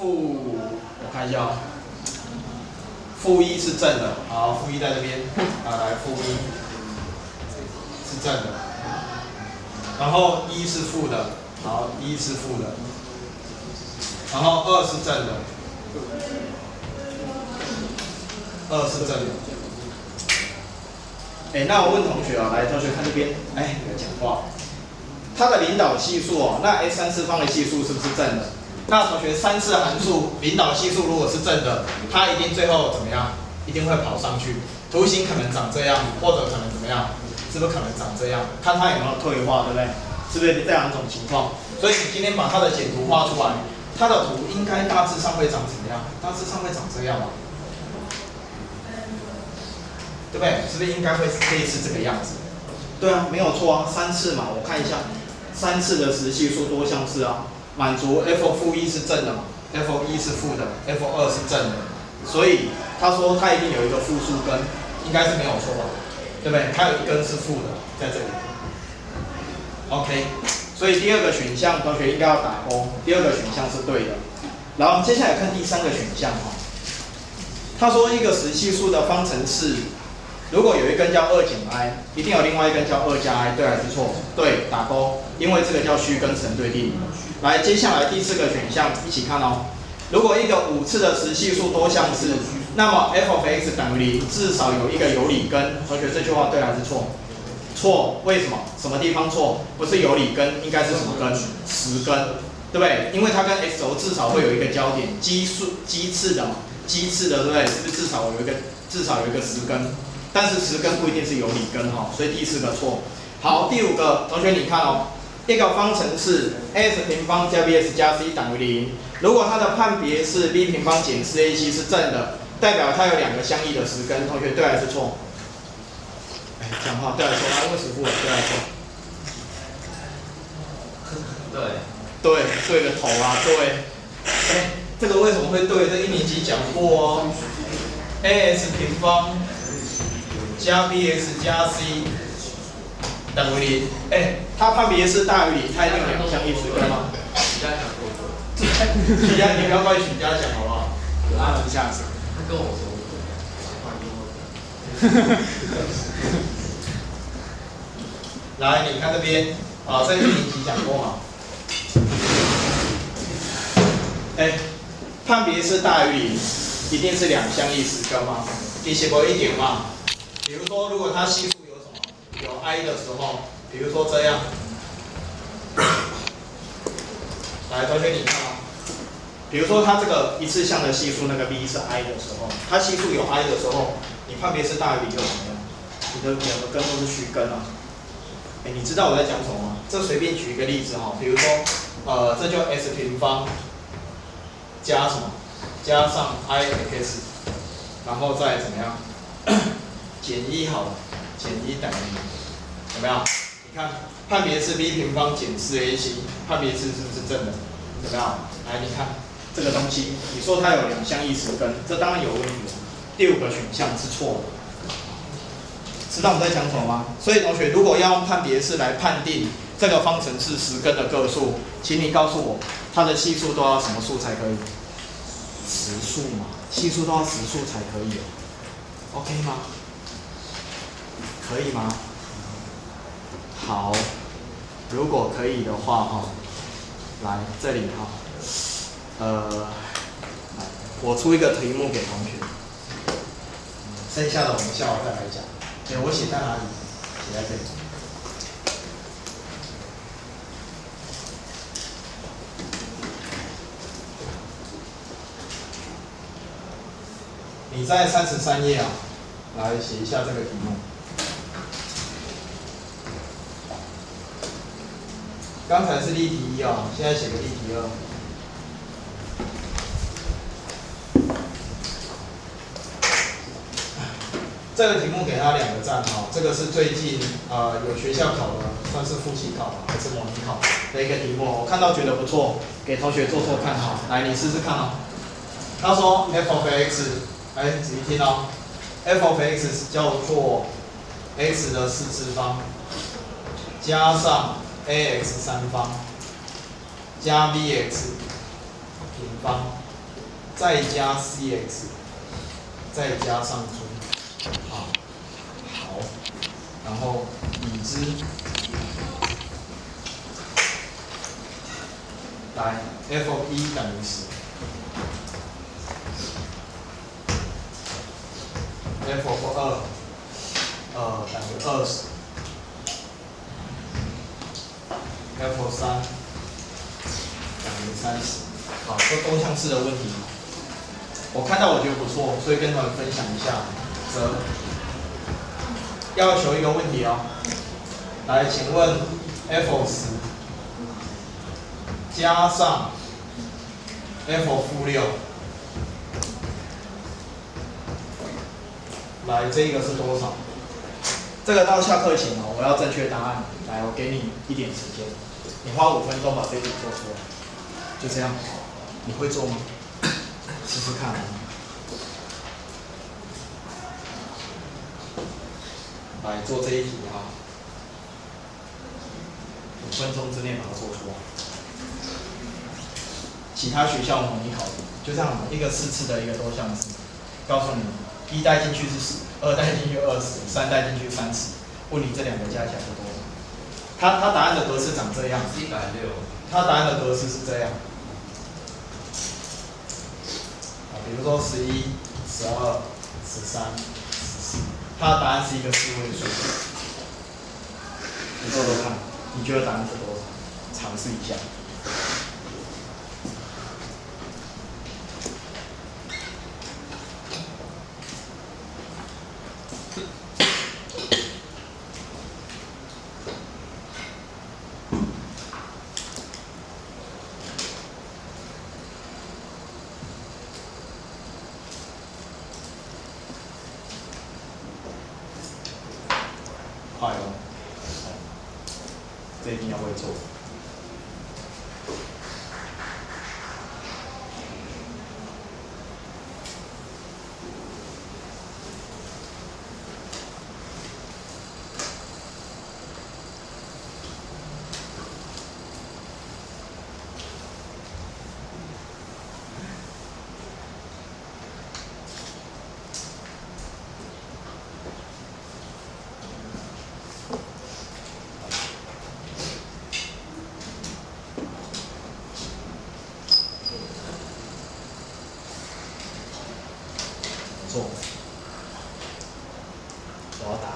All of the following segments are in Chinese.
我看一下哦，负一是正的，好，负一在这边，来负一是正的，然后一是负的，好，一是负的，然后二是正的，二是正的。那我问同学啊，来，同学看这边，你在讲话。它的领导系数哦，那 x 3次方的系数是不是正的？那同学3次函数领导系数如果是正的，它一定最后怎么样？一定会跑上去。图形可能长这样，或者可能怎么样？是不是可能长这样？看它有没有退化，对不对？是不是这两种情况？所以你今天把它的简图画出来，它的图应该大致上会长怎么样？大致上会长这样吧？对不对？是不是应该会类似这个样子？对啊，没有错啊，3次嘛，我看一下，3次的实系数多项式啊，满足 f(-1) 是正的嘛 ，f(1) 是负的 ，f(2) 是正的，所以他说他一定有一个复数根，应该是没有错吧？对不对？它有一根是负的，在这里。OK， 所以第二个选项同学应该要打勾，第二个选项是对的。然后接下来看第3个选项哈，他说一个实系数的方程式。如果有一根叫2减 i， 一定有另外一根叫2加 i， 对还是错？对，打勾，因为这个叫虚根成对定理。来，接下来第4个选项一起看哦。如果一个5次的实系数多项式，那么 f(x) 等于0，至少有一个有理根。同学，这句话对还是错？错，为什么？什么地方错？不是有理根，应该是什么根？实根，对不对？因为它跟 x 轴至少会有一个交点，奇次的嘛，奇次的，对不对？是不是至少有一个实根？但是实根不一定是有理根哈，所以第4个错。好，第5个，同学你看哦，一个方程式 x 平方加 bx 加 c 等于0，如果它的判别是 b 平方减 4ac 是正的，代表它有2个相异的实根。同学对还是错？讲话对还是错？来问师傅，对还是错？对个头啊，对。这个为什么会对？这1年级讲过哦。ax 平方加 bx 加 c 等于0，它判别是大于0，它一定有2个相异实根吗？许家讲过。许家，你不要怪许家讲好不好？他很下手，他跟我说。来，你看这边啊，这1年级讲过嘛？判别是大于0，一定是2相异实根吗？你写过一点嘛？比如说，如果它系数有什么？有 i 的时候，比如说这样。来，同学你看啊，比如说它这个一次项的系数那个 b 是 i 的时候，它系数有 i 的时候，你判别是大于0就怎么样？你的2个根都是虚根啊。你知道我在讲什么吗？这随便举一个例子哈，比如说，这就 x 平方加什么？加上 ix， 然后再怎么样？减1好了，减1等于0，有没有？你看，判别是 b 平方减 4ac， 判别式是不是正的？有没有？来，你看这个东西，你说它有2相异实根，这当然有问题了。第5个选项是错的。知道我在讲什么吗？所以同学，如果要用判别式来判定这个方程式实根的个数，请你告诉我，它的系数都要什么数才可以？实数嘛，系数都要实数才可以 ，OK 吗？可以吗？好，如果可以的话哈，来这里哈，来，我出一个题目给同学，剩下的我们下午再来讲。我写在哪里？写在这里。你在33页啊，来写一下这个题目。刚才是例题1啊，现在写个例题2。这个题目给他2个赞哈，这个是最近有学校考的，算是复习考还是模拟考的一个题目，我看到觉得不错，给同学做做看哈。来，你试试看哦。他说 f(x)， 仔细听哦 ，f(x) 叫做 x 的4次方加上 ax 3方加 bx 平方再加 cx， 再加上 g， 好，然后已知，来 f of 1等于10。f of 2等于20 ，f of 3等于30。好，这多项式的问题，我看到我觉得不错，所以跟你们分享一下。则要求一个问题哦，来，请问 f of 10加上 f of 6。来，这个是多少？这个到下课前哦，我要正确答案。来，我给你一点时间，你花5分钟把这一题做出来。就这样，你会做吗？试试看。来做这一题哈，5分钟之内把它做出来。其他学校模拟考题就这样，一个4次的一个多项式，告诉你。1带进去是10，2带进去20，3带进去30。问你这两个加起来是多少？它答案的格式长这样。160。它答案的格式是这样。比如说11、12、13、14，它的答案是一个4位数。你做做看，你觉得答案是多少？尝试一下。快哦，这一定要会做。做，我要答。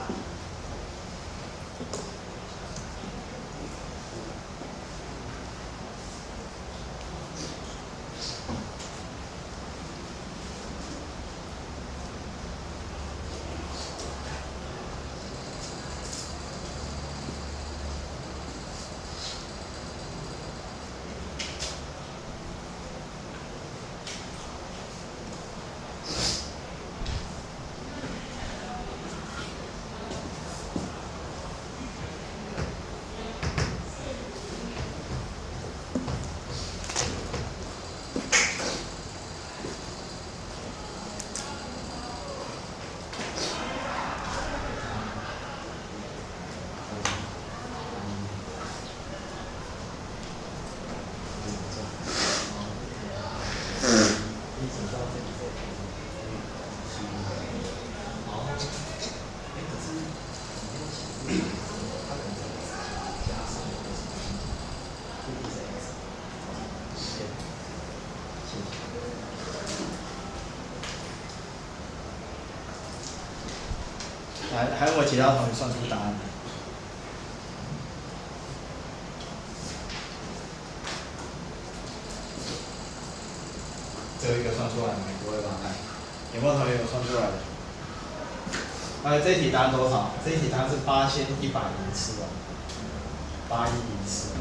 还有没有其他同学算出答案？只有一个算出来没？不会吧？有没有同学有算出来的？这一题答案多少？这一题答案是8104哦，8104。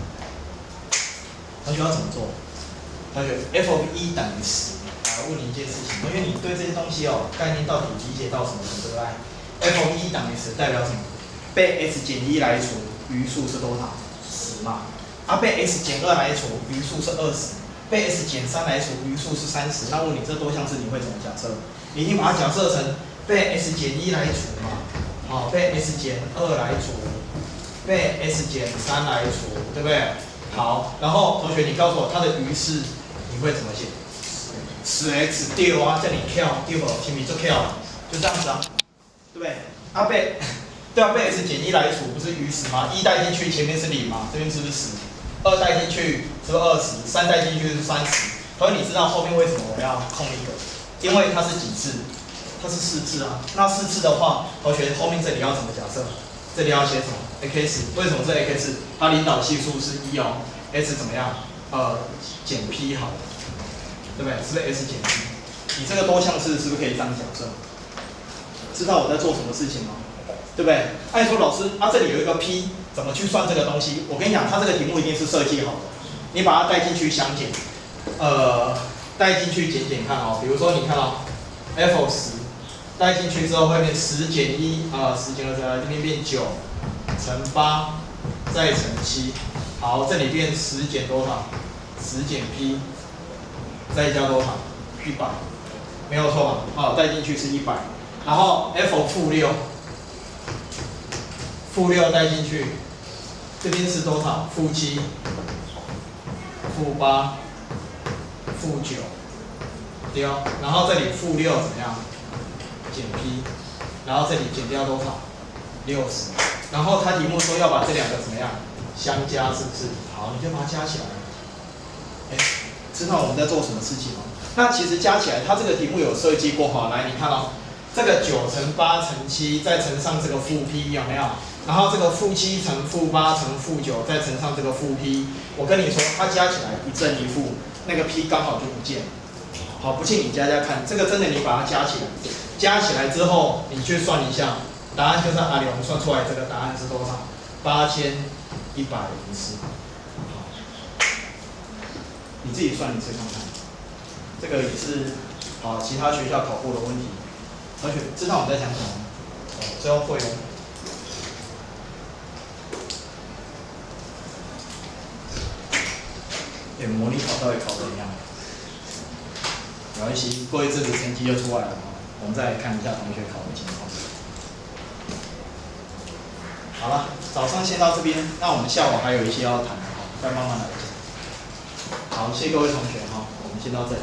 同学要怎么做？同学 f of 1等于10。来问你一件事情，同学你对这些东西哦概念到底理解到什么程度？f of 1等于10代表什么？被 s 减1来除，余数是多少？10嘛。被 s 减2来除，余数是20。被 s 减3来除，余数是30。那问你这多项式你会怎么假设？你一定把它假设成被 s 减1来除嘛，好，被 s 减2来除，被 s 减3来除，对不对？好，然后同学你告诉我它的余式你会怎么写？ 10x 对啊，叫你跳对不？听你就跳，就这样子啊，对不对？啊被，对啊，被 x 减1来除，不是余10吗？1带进去前面是0嘛，这边是不是10？2带进去是不是20？3带进去是30。所以你知道后面为什么我要空一个？因为它是几次？它是4次啊。那4次的话，同学后面这里要怎么假设？这里要写什么 ？x 为什么是 x？ 它领导系数是1哦 ，s 怎么样？减 p 好了，对不对？是不是 s 减 p？ 你这个多项式是不是可以这样假设？知道我在做什么事情吗？对不对？按说老师，这里有一个 p， 怎么去算这个东西？我跟你讲，它这个题目一定是设计好的，你把它带进去相减，带进去减看哦。比如说你看哦 ，f10 带进去之后会变10减110减2这边变9乘8再乘7，好，这里变10减多少？10减 p 再加多少？100，没有错吧？好，带进去是100，然后 f-6，负6带进去，这边是多少？-7、-8、-9，对哦。然后这里-6怎么样？减 p， 然后这里减掉多少？60。然后他题目说要把这两个怎么样相加，是不是？好，你就把它加起来。哎，知道我们在做什么事情吗？那其实加起来，它这个题目有设计过哈。来，你看哦，这个9乘8乘7，再乘上这个负 p， 有没有？然后这个-7乘-8乘-9，再乘上这个负 p， 我跟你说，它加起来一正一负，那个 p 刚好就不见。好，不信你加加看，这个真的你把它加起来，加起来之后你去算一下，答案就是阿里，我们算出来这个答案是多少？8104。好，你自己算一次看看，这个也是其他学校考过的问题，同学知道我们在讲什么吗？最后会哦。模拟考到底考怎样？没关系，过一阵子成绩就出来了我们再来看一下同学考的情况。好了，早上先到这边，那我们下午还有一些要谈的再慢慢来讲。好，谢谢各位同学我们先到这里。